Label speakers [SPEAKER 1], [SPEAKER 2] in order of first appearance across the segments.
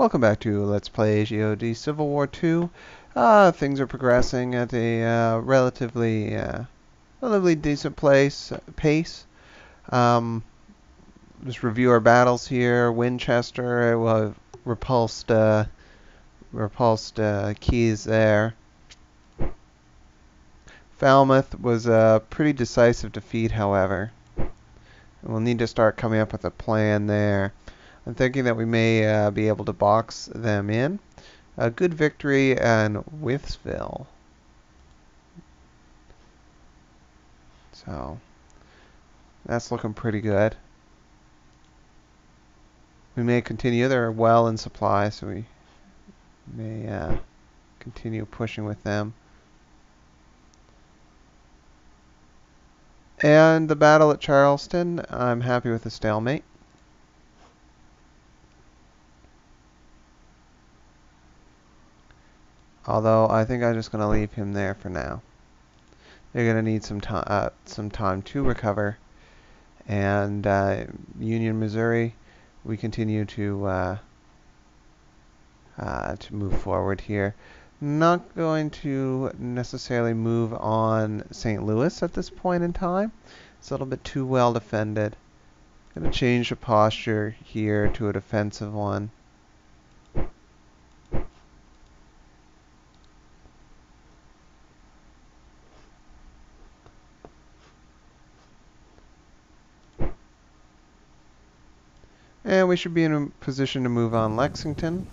[SPEAKER 1] Welcome back to Let's Play Ageod Civil War 2. Things are progressing at a relatively decent pace. Um, just review our battles here. Winchester repulsed Keys there. Falmouth was a pretty decisive defeat, however. We'll need to start coming up with a plan there. I'm thinking that we may be able to box them in. A good victory in Withsville. So that's looking pretty good. We may continue. They're well in supply, so we may continue pushing with them. And the battle at Charleston, I'm happy with the stalemate. Although I think I'm just going to leave him there for now. They're going to need some time to recover. And Union, Missouri, we continue to move forward here. Not going to necessarily move on St. Louis at this point in time. It's a little bit too well defended. Going to change the posture here to a defensive one. And we should be in a position to move on Lexington.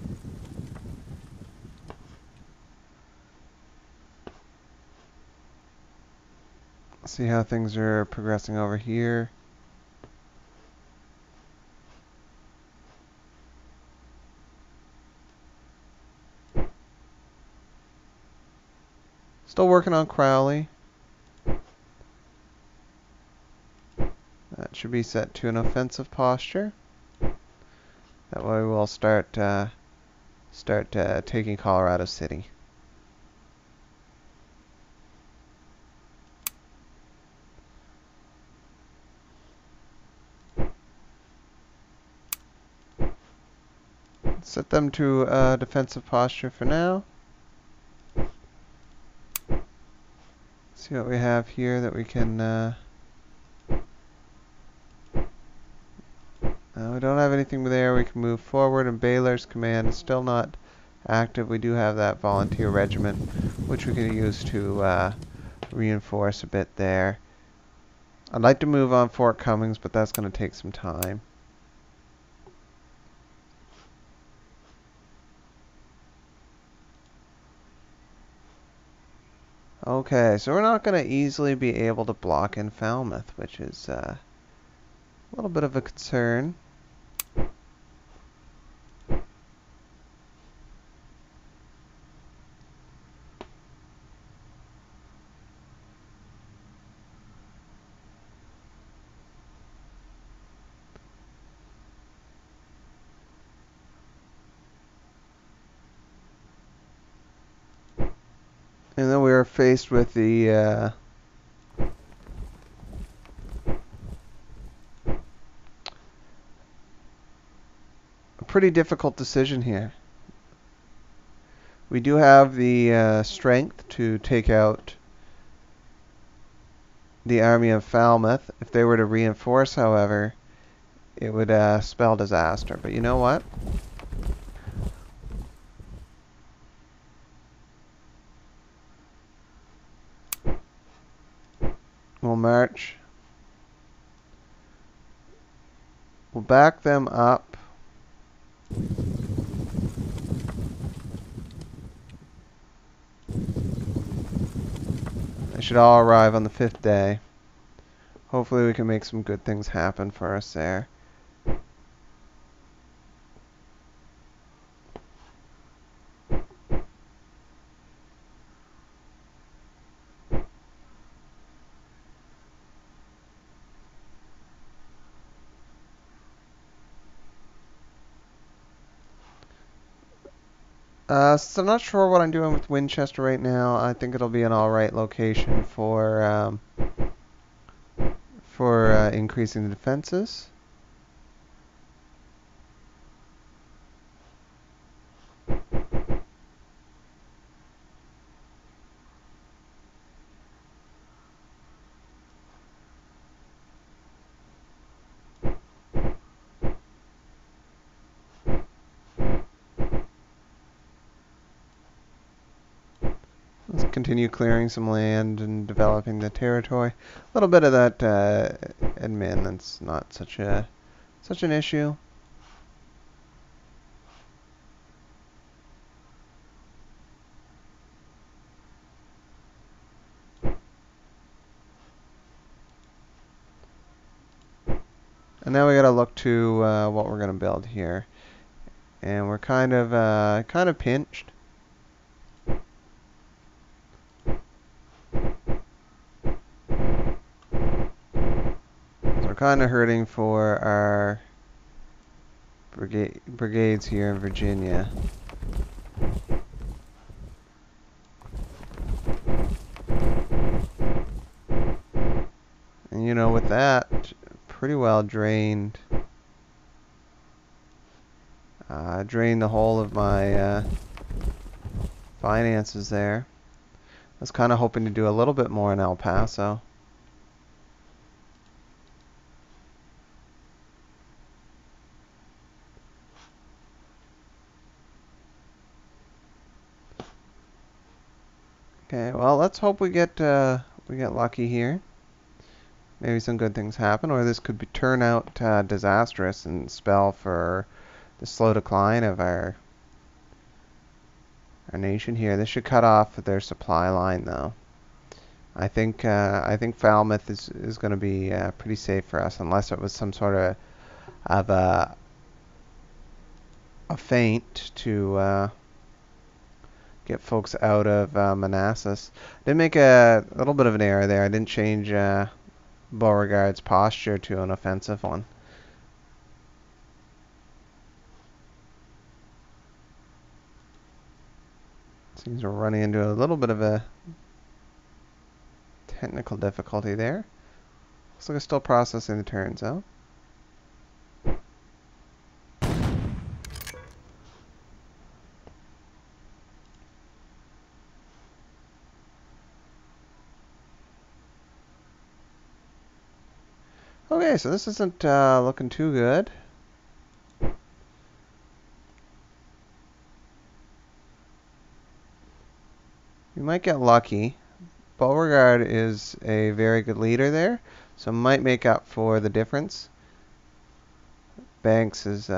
[SPEAKER 1] See how things are progressing over here. Still working on Crowley. That should be set to an offensive posture. That way we'll start taking Colorado City. Set them to a defensive posture for now. See what we have here that we can. We don't have anything there. We can move forward, and Baylor's command is still not active. We do have that volunteer regiment, which we can use to reinforce a bit there. I'd like to move on Fort Cummings, but that's going to take some time. Okay, so we're not going to easily be able to block in Falmouth, which is a little bit of a concern. And then we are faced with the a pretty difficult decision here. We do have the strength to take out the army of Falmouth. If they were to reinforce, however, it would spell disaster. But you know what? We'll march. We'll back them up. They should all arrive on the 5th day. Hopefully we can make some good things happen for us there. So I'm not sure what I'm doing with Winchester right now. I think it'll be an alright location for increasing the defenses. continue clearing some land and developing the territory. A little bit of that admin, that's not such an issue. And now we gotta look to what we're gonna build here, and we're kind of pinched. So we're kind of hurting for our brigades here in Virginia. And you know, with that, pretty well drained the whole of my finances there. I was kind of hoping to do a little bit more in El Paso. Okay, well, let's hope we get lucky here. Maybe some good things happen, or this could turn out disastrous and spell for the slow decline of our nation here. This should cut off their supply line, though. I think Falmouth is going to be pretty safe for us, unless it was some sort of a feint to get folks out of Manassas. I did make a little bit of an error there. I didn't change Beauregard's posture to an offensive one. Seems we're running into a little bit of a technical difficulty there. Looks like it's still processing the turns out. Okay, so this isn't looking too good. We might get lucky. Beauregard is a very good leader there, so might make up for the difference. Banks is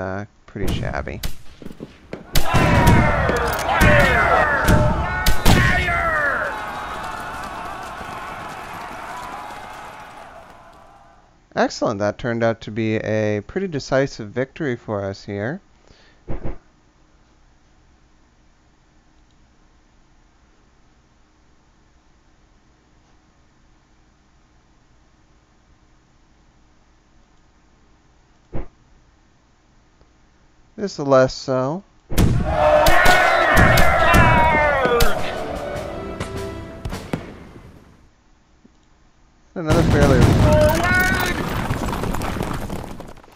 [SPEAKER 1] pretty shabby. Excellent. That turned out to be a pretty decisive victory for us here. This is less so. Another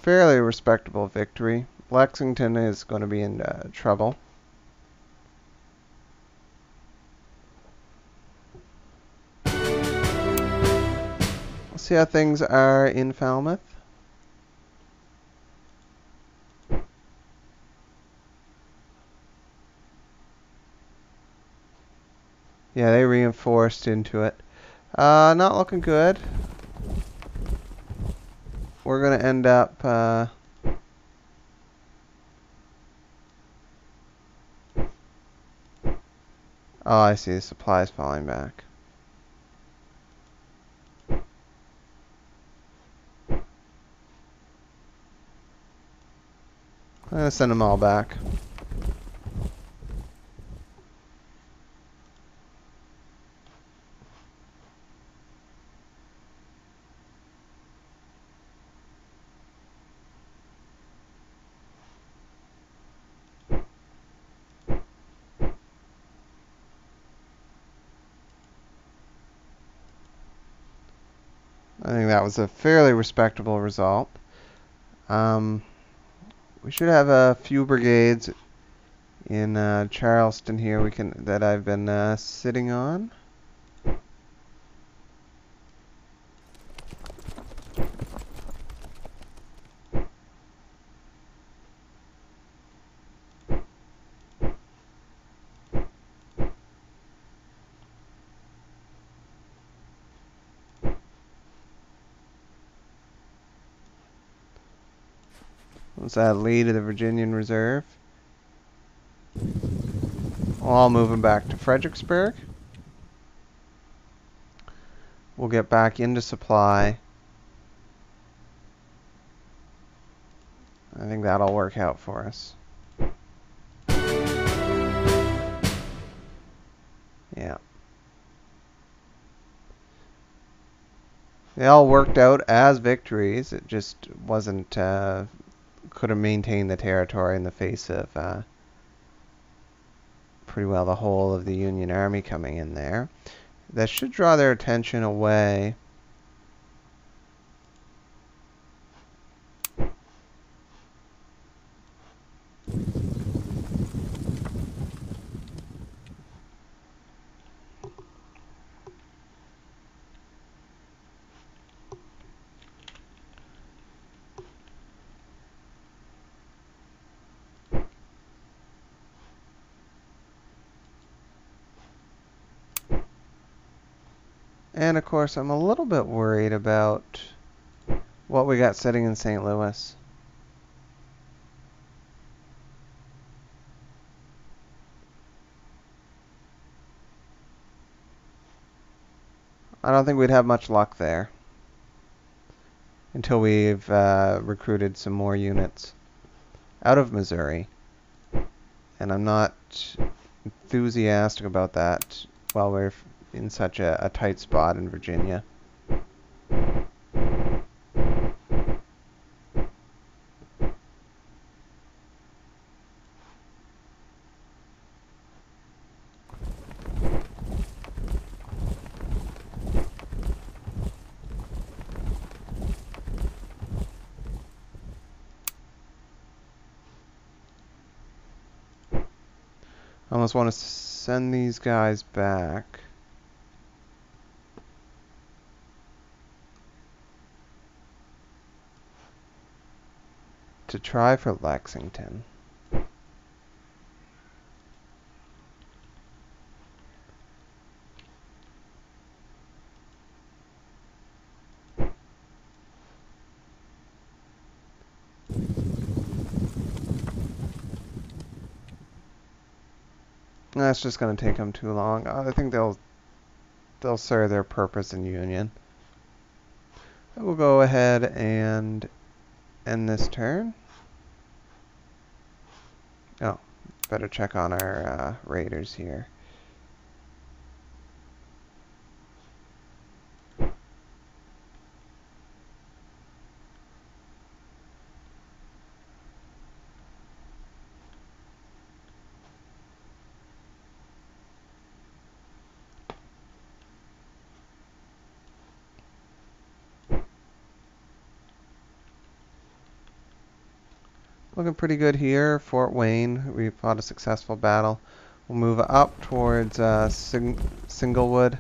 [SPEAKER 1] fairly respectable victory. Lexington is going to be in trouble. We'll see how things are in Falmouth. Yeah, they reinforced into it. Not looking good. We're going to end up oh, I see. The supplies falling back. I'm going to send them all back. I think that was a fairly respectable result. We should have a few brigades in Charleston here that I've been sitting on. Let's add Lee to the Virginian Reserve. I'll move him back to Fredericksburg. We'll get back into supply. I think that'll work out for us. Yeah. They all worked out as victories. It just wasn't, could have maintained the territory in the face of pretty well the whole of the Union Army coming in there. That should draw their attention away. And of course, I'm a little bit worried about what we got sitting in St. Louis. I don't think we'd have much luck there until we've recruited some more units out of Missouri. And I'm not enthusiastic about that while we're in such a tight spot in Virginia. I almost want to send these guys back. To try for Lexington. That's just going to take them too long. I think they'll serve their purpose in Union. We'll go ahead and end this turn. Oh, better check on our raiders here. Looking pretty good here. Fort Wayne, we fought a successful battle. We'll move up towards Singlewood.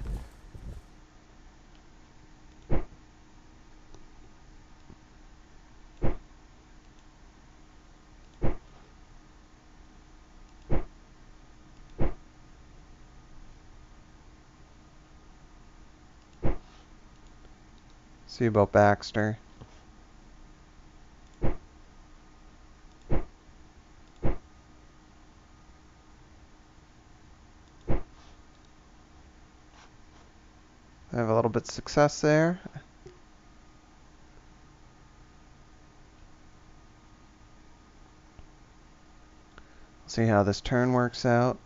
[SPEAKER 1] See about Baxter. I have a little bit of success there. See how this turn works out.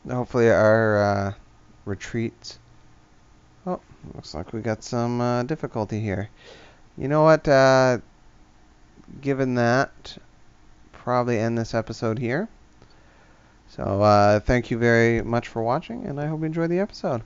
[SPEAKER 1] Hopefully our retreats. Oh, looks like we got some difficulty here. You know what? Given that, probably end this episode here. So thank you very much for watching, and I hope you enjoyed the episode.